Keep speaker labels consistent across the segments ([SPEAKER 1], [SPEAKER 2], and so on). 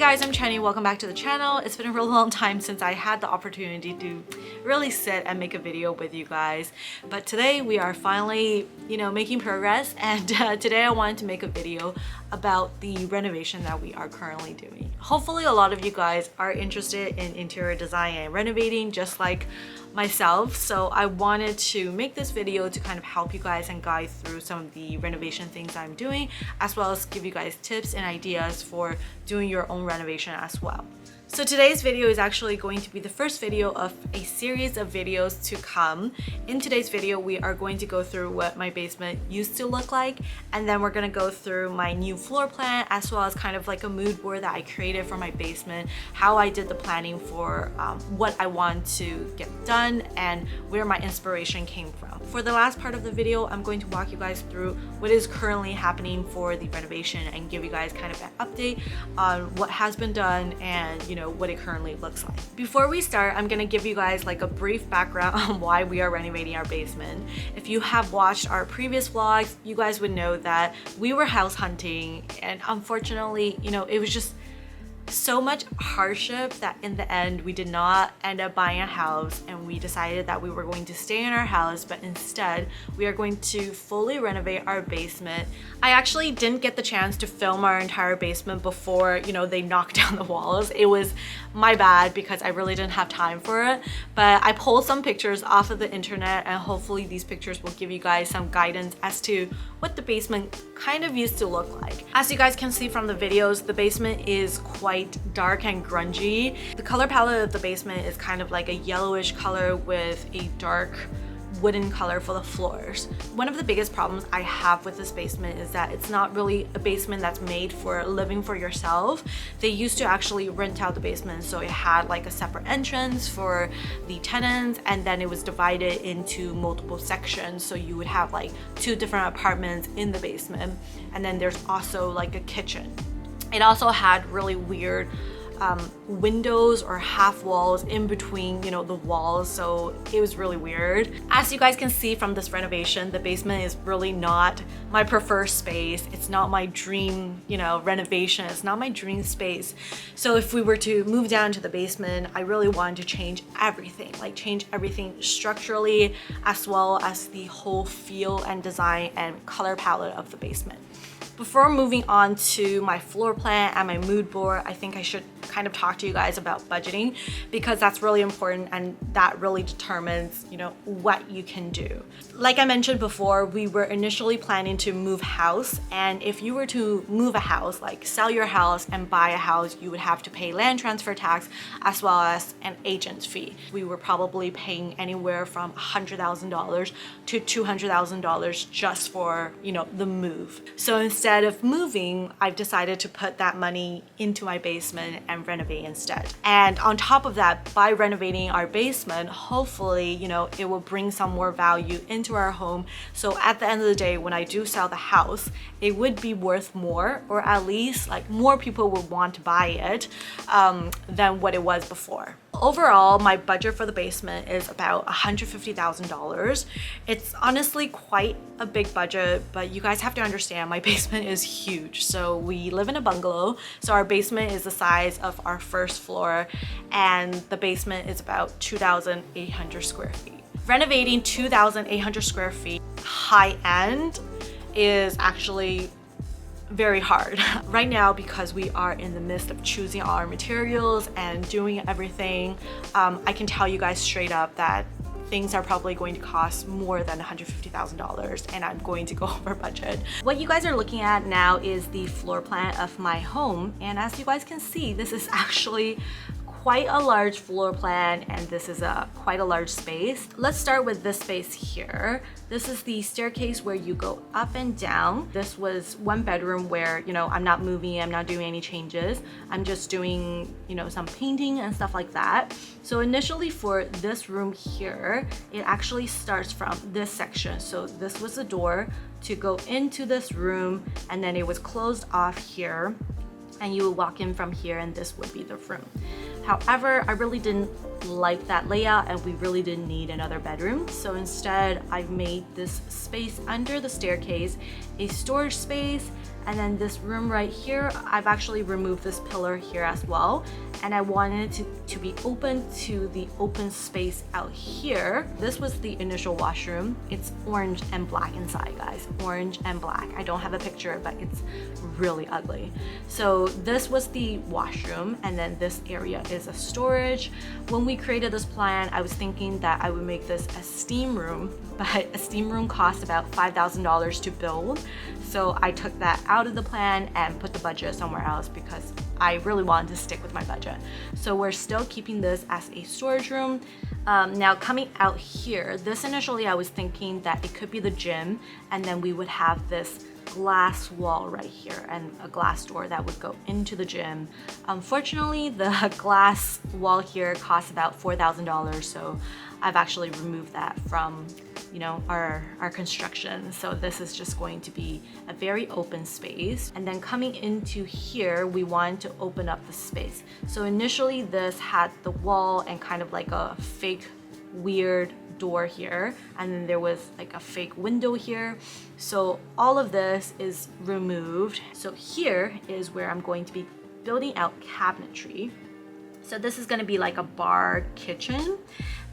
[SPEAKER 1] guys, I'm Chenny. Welcome back to the channel. It's been a really long time since I had the opportunity to really sit and make a video with you guys. But today we are finally, making progress, and today I wanted to make a video about the renovation that we are currently doing. Hopefully a lot of you guys are interested in interior design and renovating just like myself, so I wanted to make this video to kind of help you guys and guide through some of the renovation things I'm doing, as well as give you guys tips and ideas for doing your own renovation as well. So today's video is actually going to be the first video of a series of videos to come. In today's video, we are going to go through what my basement used to look like, and then we're gonna go through my new floor plan, as well as kind of like a mood board that I created for my basement, how I did the planning for what I want to get done, and where my inspiration came from. For the last part of the video, I'm going to walk you guys through what is currently happening for the renovation and give you guys kind of an update on what has been done and what it currently looks like. Before we start, I'm gonna give you guys like a brief background on why we are renovating our basement. If you have watched our previous vlogs, you guys would know that we were house hunting, and unfortunately, it was just so much hardship that in the end we did not end up buying a house, and we decided that we were going to stay in our house, but instead we are going to fully renovate our basement. I actually didn't get the chance to film our entire basement before they knocked down the walls. It was my bad because I really didn't have time for it, but I pulled some pictures off of the internet, and hopefully these pictures will give you guys some guidance as to what the basement kind of used to look like. As you guys can see from the videos, the basement is quite dark and grungy. The color palette of the basement is kind of like a yellowish color with a dark wooden color for the floors. One of the biggest problems I have with this basement is that it's not really a basement that's made for living for yourself. They used to actually rent out the basement, so it had like a separate entrance for the tenants, and then it was divided into multiple sections, so you would have like 2 different apartments in the basement, and then there's also like a kitchen. It also had really weird windows or half walls in between the walls, so it was really weird. As you guys can see from this renovation, the basement is really not my preferred space. It's not my dream renovation. It's not my dream space. So if we were to move down to the basement, I really wanted to change everything, structurally, as well as the whole feel and design and color palette of the basement. Before moving on to my floor plan and my mood board, I think I should kind of talk to you guys about budgeting, because that's really important and that really determines what you can do. Like I mentioned before, we were initially planning to move house, and if you were to move a house, like sell your house and buy a house, you would have to pay land transfer tax as well as an agent's fee. We were probably paying anywhere from $100,000 to $200,000 just for the move. So instead of moving, I've decided to put that money into my basement and renovate instead. And on top of that, by renovating our basement, hopefully it will bring some more value into our home, so at the end of the day, when I do sell the house, it would be worth more, or at least like more people would want to buy it than what it was before. Overall, my budget for the basement is about $150,000. It's honestly quite a big budget, but you guys have to understand my basement is huge. So we live in a bungalow, so our basement is the size of our first floor, and the basement is about 2,800 square feet. Renovating 2,800 square feet high end is actually very hard right now, because we are in the midst of choosing our materials and doing everything. I can tell you guys straight up that things are probably going to cost more than $150,000, and I'm going to go over budget. What you guys are looking at now is the floor plan of my home, and as you guys can see, this is actually quite a large floor plan, and this is quite a large space. Let's start with this space here. This is the staircase where you go up and down. This was one bedroom where I'm not moving, I'm not doing any changes. I'm just doing some painting and stuff like that. So initially for this room here, it actually starts from this section. So this was the door to go into this room, and then it was closed off here, and you would walk in from here, and this would be the room. However, I really didn't like that layout and we really didn't need another bedroom. So instead I made this space under the staircase a storage space, and then this room right here, I've actually removed this pillar here as well, and I wanted it to be open to the open space out here. This was the initial washroom. It's orange and black inside, guys. Orange and black. I don't have a picture, but it's really ugly. So this was the washroom, and then this area is a storage. When we created this plan, I was thinking that I would make this a steam room, but a steam room costs about $5,000 to build. So I took that out of the plan and put the budget somewhere else because I really wanted to stick with my budget. So we're still keeping this as a storage room. Now coming out here, this initially I was thinking that it could be the gym, and then we would have this glass wall right here and a glass door that would go into the gym. Unfortunately, the glass wall here costs about $4,000, so I've actually removed that from, you know, our construction. So this is just going to be a very open space. And then coming into here, we wanted to open up the space. So initially this had the wall and kind of like a fake weird door here, and then there was like a fake window here. So all of this is removed. So here is where I'm going to be building out cabinetry. So this is going to be like a bar kitchen.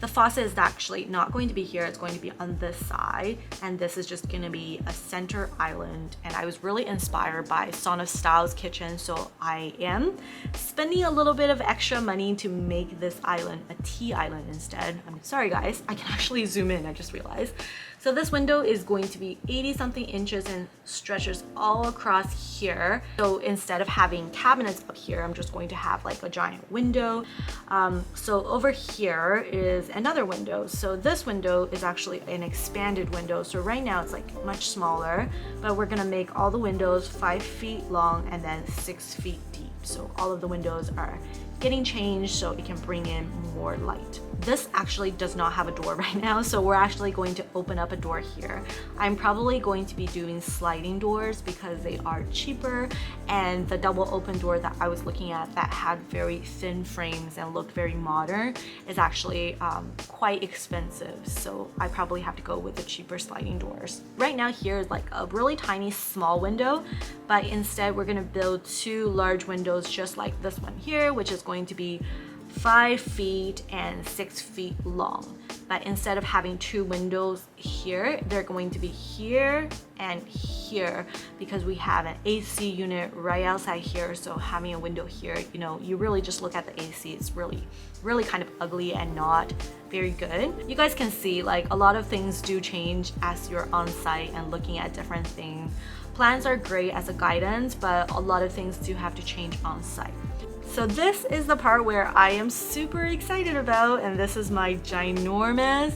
[SPEAKER 1] The faucet is actually not going to be here, it's going to be on this side, and this is just going to be a center island. And I was really inspired by Son of Style's kitchen, so I am spending a little bit of extra money to make this island a tea island instead. I'm sorry guys, I can actually zoom in, I just realized. So this window is going to be 80 something inches and stretches all across here. So instead of having cabinets up here, I'm just going to have like a giant window. So over here is another window. So this window is actually an expanded window. So right now it's like much smaller, but we're gonna make all the windows 5 feet long and then 6 feet deep. So all of the windows are getting changed so it can bring in more light. This actually does not have a door right now, so we're actually going to open up a door here. I'm probably going to be doing sliding doors because they are cheaper, and the double open door that I was looking at that had very thin frames and looked very modern is actually quite expensive, so I probably have to go with the cheaper sliding doors. Right now here is like a really tiny small window, but instead we're going to build 2 large windows just like this one here, which is going to be 5 feet and 6 feet long. But instead of having 2 windows here, they're going to be here and here because we have an AC unit right outside here. So having a window here, you know, you really just look at the AC, it's really kind of ugly and not very good. You guys can see like a lot of things do change as you're on site and looking at different things. Plans are great as a guidance, but a lot of things do have to change on site. So this is the part where I am super excited about, and this is my ginormous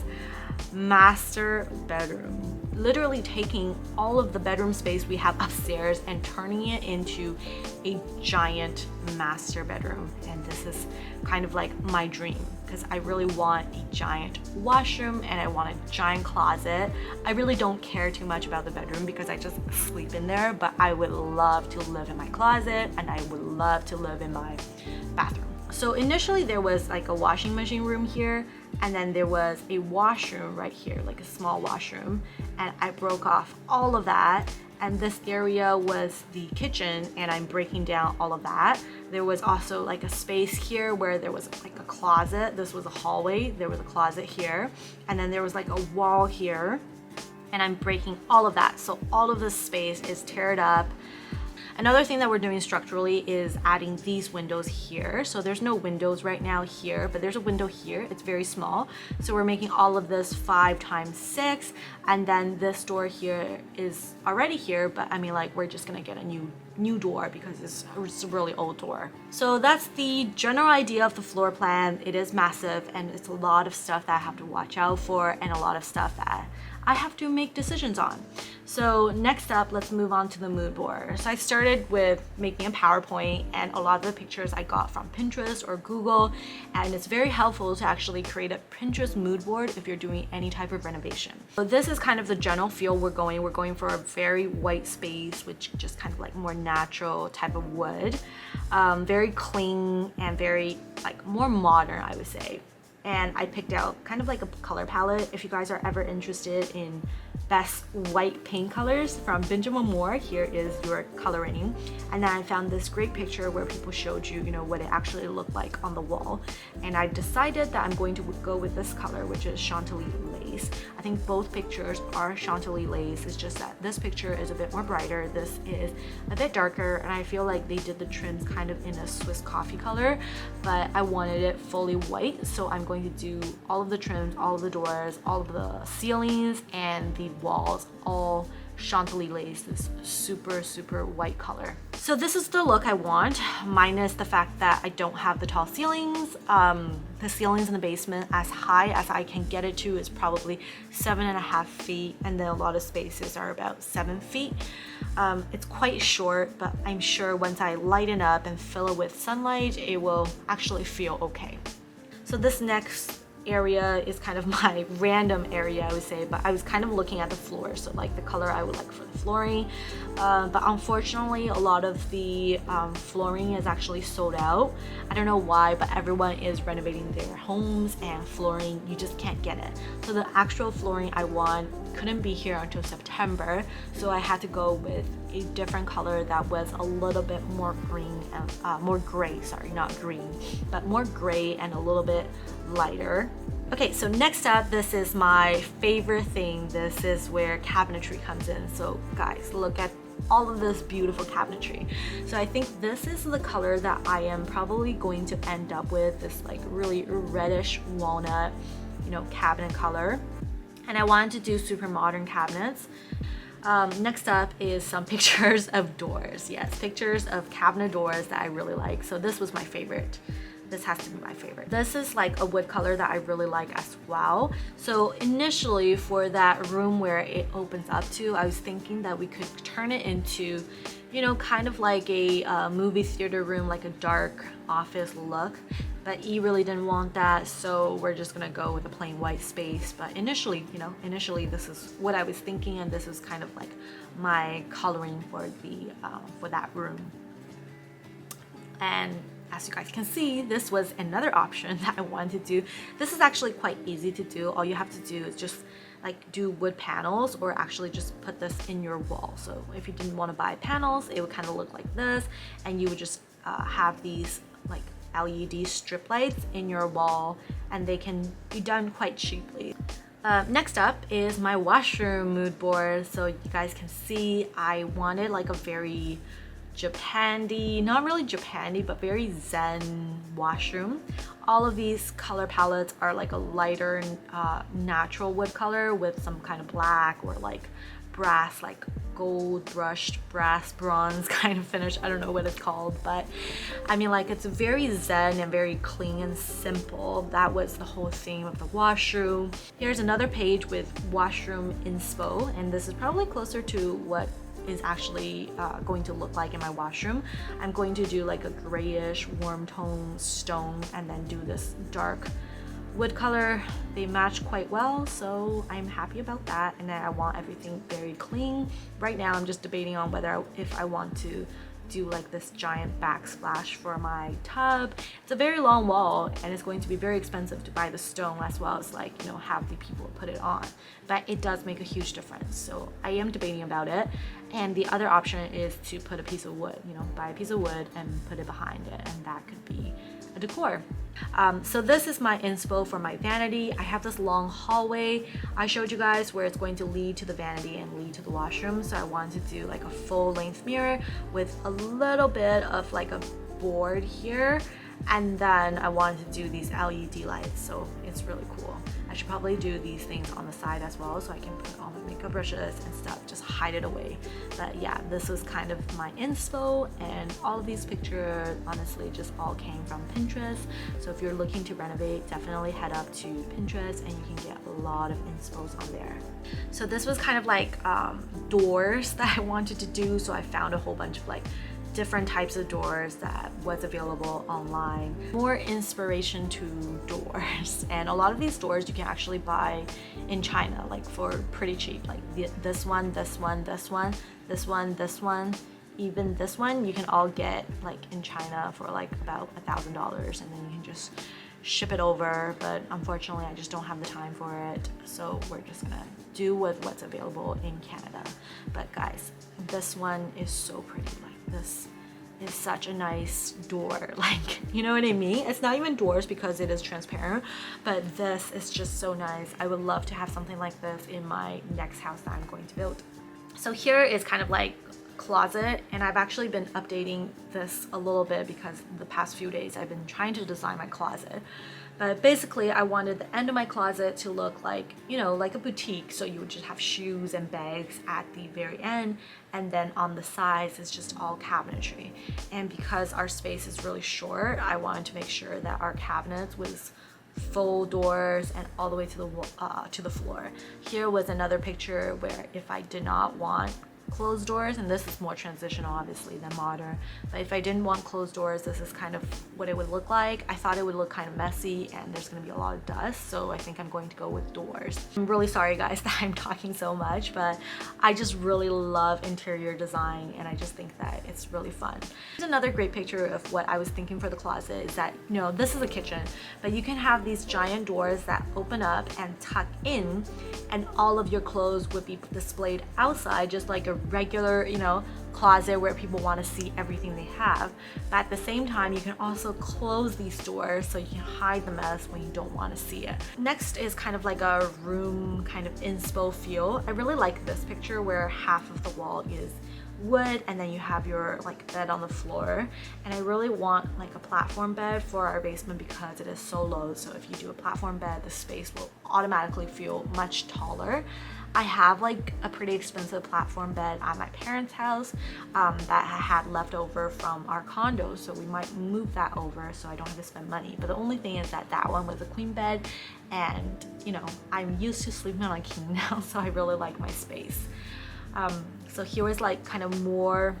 [SPEAKER 1] master bedroom. Literally taking all of the bedroom space we have upstairs and turning it into a giant master bedroom. And this is kind of like my dream because I really want a giant washroom and I want a giant closet. I really don't care too much about the bedroom because I just sleep in there, but I would love to live in my closet and I would love to live in my bathroom. So initially there was like a washing machine room here, and then there was a washroom right here, like a small washroom, and I broke off all of that, and this area was the kitchen, and I'm breaking down all of that. There was also like a space here where there was like a closet. This was a hallway, there was a closet here, and then there was like a wall here, and I'm breaking all of that. So all of this space is teared up. Another thing that we're doing structurally is adding these windows here. So there's no windows right now here, but there's a window here. It's very small. So we're making all of this 5 times 6. And then this door here is already here, but I mean like we're just gonna get a new door because it's a really old door. So that's the general idea of the floor plan. It is massive and it's a lot of stuff that I have to watch out for and a lot of stuff that I have to make decisions on. So next up, let's move on to the mood board. So I started with making a PowerPoint, and a lot of the pictures I got from Pinterest or Google, and it's very helpful to actually create a Pinterest mood board if you're doing any type of renovation. So this is kind of the general feel we're going. We're going for a very white space, which just kind of like more natural type of wood, very clean and very like more modern, I would say. and I picked out kind of like a color palette. If you guys are ever interested in best white paint colors from Benjamin Moore, here is your coloring. And then I found this great picture where people showed you, you know, what it actually looked like on the wall. And I decided that I'm going to go with this color, which is Chantilly lace. I think both pictures are Chantilly lace. It's just that this picture is a bit more brighter, this is a bit darker, and I feel like they did the trims kind of in a Swiss coffee color, but I wanted it fully white, so I'm going to do all of the trims, all of the doors, all of the ceilings, and the walls all Chantilly lace, this super white color. So this is the look I want, minus the fact that I don't have the tall ceilings. The ceilings in the basement, as high as I can get it to, is probably 7.5 feet, and then a lot of spaces are about 7 feet. It's quite short, but I'm sure once I lighten up and fill it with sunlight, it will actually feel okay. So this next area is kind of my random area, I would say, but I was kind of looking at the floor, so like the color I would like for the flooring, but unfortunately a lot of the flooring is actually sold out. I don't know why, but everyone is renovating their homes, and flooring, you just can't get it. So the actual flooring I want couldn't be here until September, so I had to go with a different color that was a little bit more green and more gray, sorry, not green, but more gray and a little bit lighter. Okay, so next up, this is my favorite thing. This is where cabinetry comes in. So guys, look at all of this beautiful cabinetry. So I think this is the color that I am probably going to end up with, this like really reddish walnut, you know, cabinet color. And I wanted to do super modern cabinets. Next up is some pictures of doors. Yes, pictures of cabinet doors that I really like. So this was my favorite. This has to be my favorite. This is like a wood color that I really like as well. So initially for that room where it opens up to, I was thinking that we could turn it into, you know, kind of like a movie theater room, like a dark office look. But E really didn't want that, so we're just gonna go with a plain white space. But initially, you know, this is what I was thinking, and this is kind of like my coloring for the for that room. And as you guys can see, this was another option that I wanted to do. This is actually quite easy to do. All you have to do is just like do wood panels, or actually just put this in your wall. So if you didn't want to buy panels, it would kind of look like this, and you would just have these like LED strip lights in your wall, and they can be done quite cheaply. Next up is my washroom mood board. So you guys can see I wanted like a very Japan-y, not really Japan-y, but very zen washroom. All of these color palettes are like a lighter natural wood color with some kind of black or like brass, like gold brushed brass bronze kind of finish. I don't know what it's called, but I mean, like, it's very zen and very clean and simple. That was the whole theme of the washroom. Here's another page with washroom inspo, and this is probably closer to what is actually going to look like in my washroom. I'm going to do like a grayish warm tone stone and then do this dark wood color. They match quite well, so I'm happy about that. And then I want everything very clean. Right now I'm just debating on whether if I want to do like this giant backsplash for my tub. It's a very long wall, and it's going to be very expensive to buy the stone as well as, like, you know, have the people put it on, but it does make a huge difference. So I am debating about it. And the other option is to put a piece of wood, you know, buy a piece of wood and put it behind it, and that could be a decor. So this is my inspo for my vanity. I have this long hallway I showed you guys where it's going to lead to the vanity and lead to the washroom. So I wanted to do like a full length mirror with a little bit of like a board here, and then I wanted to do these LED lights, so it's really cool. I should probably do these things on the side as well, so I can put all my makeup brushes and stuff, just hide it away. But yeah, this was kind of my inspo, and all of these pictures honestly just all came from Pinterest. So if you're looking to renovate, definitely head up to Pinterest and you can get a lot of inspos on there. So this was kind of like doors that I wanted to do, so I found a whole bunch of like different types of doors that was available online. More inspiration to doors, and a lot of these doors you can actually buy in China, like for pretty cheap. Like this one, this one, this one, this one, this one, even this one, you can all get like in China for like about $1,000, and then you can just ship it over, but unfortunately I just don't have the time for it, so we're just gonna do with what's available in Canada. But guys, this one is so pretty. Like, this is such a nice door, like, you know what I mean? It's not even doors because it is transparent, but this is just so nice. I would love to have something like this in my next house that I'm going to build. So here is kind of like closet, and I've actually been updating this a little bit because the past few days I've been trying to design my closet. But basically I wanted the end of my closet to look like, you know, like a boutique, so you would just have shoes and bags at the very end, and then on the sides it's just all cabinetry. And because our space is really short, I wanted to make sure that our cabinets was full doors and all the way to the floor. Here was another picture where if I did not want closed doors, and this is more transitional obviously than modern, but if I didn't want closed doors, this is kind of what it would look like. I thought it would look kind of messy and there's going to be a lot of dust, so I think I'm going to go with doors. I'm really sorry guys that I'm talking so much, but I just really love interior design and I just think that it's really fun. Here's another great picture of what I was thinking for the closet is that, you know, this is a kitchen, but you can have these giant doors that open up and tuck in, and all of your clothes would be displayed outside just like a regular, you know, closet where people want to see everything they have. But at the same time, you can also close these doors so you can hide the mess when you don't want to see it. Next is kind of like a room kind of inspo feel. I really like this picture where half of the wall is wood and then you have your like bed on the floor, and I really want like a platform bed for our basement because it is so low. So if you do a platform bed, the space will automatically feel much taller. I have like a pretty expensive platform bed at my parents' house that I had left over from our condo, so we might move that over so I don't have to spend money. But the only thing is that that one was a queen bed, and you know, I'm used to sleeping on a king now, so I really like my space. So here is like kind of more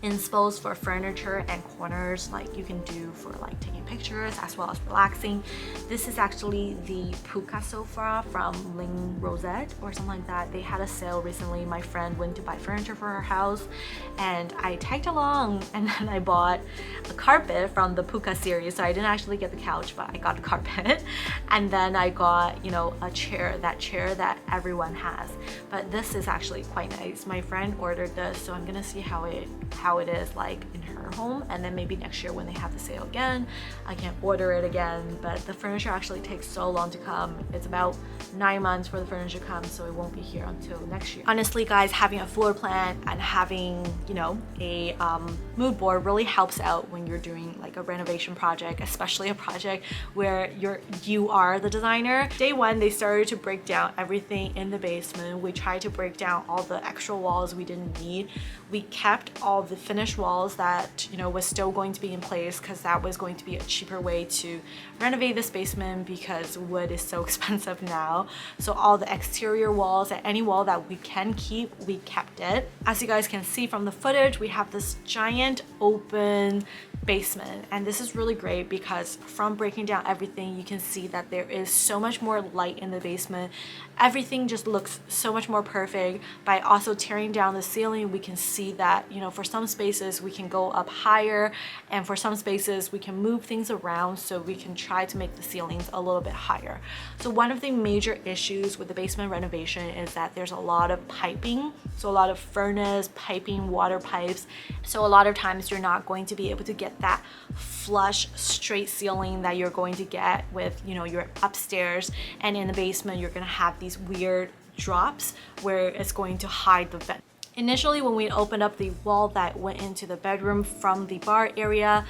[SPEAKER 1] inspos for furniture and corners like you can do for like taking pictures as well as relaxing. This is actually the puka sofa from Ling Rosette or something like that. They had a sale recently. My friend went to buy furniture for her house and I tagged along, and then I bought a carpet from the puka series. So I didn't actually get the couch, but I got a carpet and then I got, you know, a chair, that chair that everyone has. But this is actually quite nice. My friend ordered this, so I'm gonna see how it is like in her home, and then maybe next year when they have the sale again I can order it again. But the furniture actually takes so long to come. It's about 9 months for the furniture comes, so it won't be here until next year. Honestly guys, having a floor plan and having, you know, a mood board really helps out when you're doing like a renovation project, especially a project where you are the designer. Day one, they started to break down everything in the basement. We tried to break down all the extra walls we didn't need. We kept all the finished walls that, you know, was still going to be in place because that was going to be a cheaper way to renovate this basement because wood is so expensive now. So all the exterior walls and any wall that we can keep, we kept it. As you guys can see from the footage, we have this giant open basement, and this is really great because from breaking down everything you can see that there is so much more light in the basement. Everything just looks so much more perfect. By also tearing down the ceiling, we can see that, you know, for some spaces we can go up higher, and for some spaces we can move things around so we can try to make the ceilings a little bit higher. So one of the major issues with the basement renovation is that there's a lot of piping, so a lot of furnace piping, water pipes. So a lot of times you're not going to be able to get that flush straight ceiling that you're going to get with, you know, your upstairs, and in the basement you're gonna have these weird drops where it's going to hide the vent. Initially, when we opened up the wall that went into the bedroom from the bar area,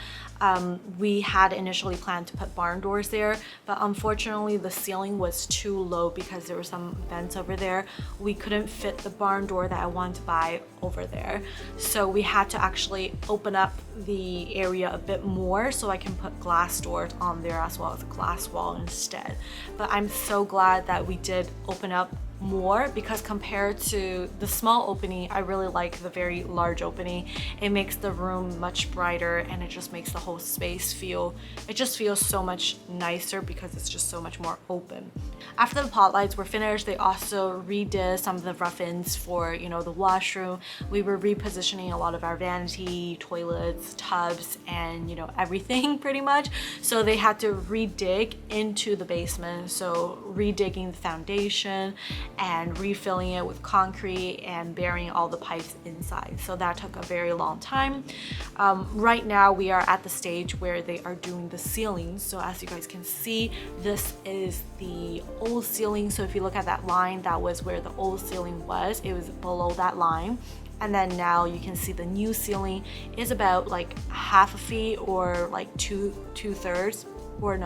[SPEAKER 1] we had initially planned to put barn doors there, but unfortunately the ceiling was too low because there were some vents over there. We couldn't fit the barn door that I wanted to buy over there, so we had to actually open up the area a bit more so I can put glass doors on there as well as a glass wall instead. But I'm so glad that we did open up more because compared to the small opening, I really like the very large opening. It makes the room much brighter and it just makes the whole space it just feels so much nicer because it's just so much more open. After the pot lights were finished, they also redid some of the rough-ins for, you know, the washroom. We were repositioning a lot of our vanity, toilets, tubs, and, you know, everything pretty much. So they had to redig into the basement. So redigging the foundation and refilling it with concrete and burying all the pipes inside. So that took a very long time. Right now we are at the stage where they are doing the ceiling. So as you guys can see, this is the old ceiling. So if you look at that line, that was where the old ceiling was. It was below that line. And then now you can see the new ceiling is about like half a feet or like two-thirds or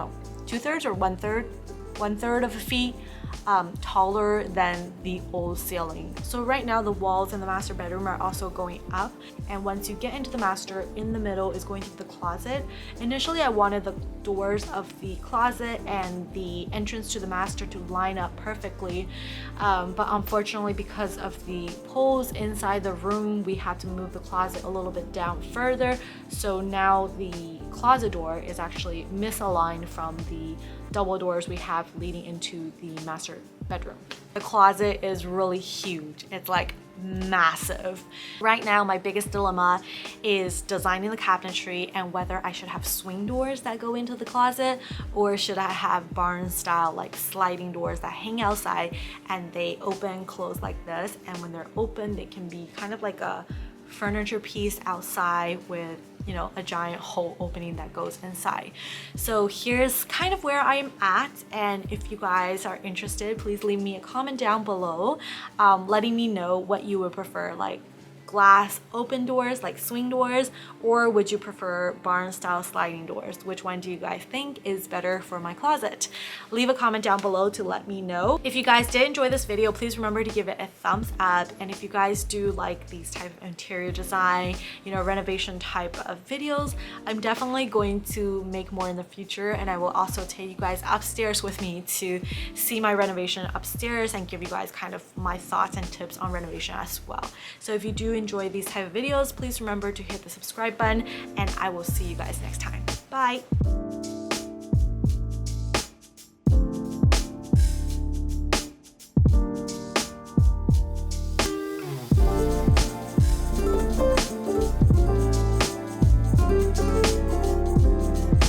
[SPEAKER 1] one-third of a feet taller than the old ceiling. So right now the walls in the master bedroom are also going up, and once you get into the master, in the middle is going to be the closet. Initially I wanted the doors of the closet and the entrance to the master to line up perfectly, but unfortunately because of the poles inside the room, we had to move the closet a little bit down further. So now the closet door is actually misaligned from the double doors we have leading into the master bedroom. The closet is really huge. It's like massive. Right now my biggest dilemma is designing the cabinetry and whether I should have swing doors that go into the closet or should I have barn style like sliding doors that hang outside and they open and close like this, and when they're open they can be kind of like a furniture piece outside with, you know, a giant hole opening that goes inside. So here's kind of where I am at, and if you guys are interested, please leave me a comment down below letting me know what you would prefer, like glass open doors like swing doors, or would you prefer barn style sliding doors? Which one do you guys think is better for my closet? Leave a comment down below to let me know. If you guys did enjoy this video, please remember to give it a thumbs up, and if you guys do like these type of interior design, you know, renovation type of videos, I'm definitely going to make more in the future, and I will also take you guys upstairs with me to see my renovation upstairs and give you guys kind of my thoughts and tips on renovation as well. So if you do enjoy these type of videos, please remember to hit the subscribe button, and I will see you guys next time. Bye.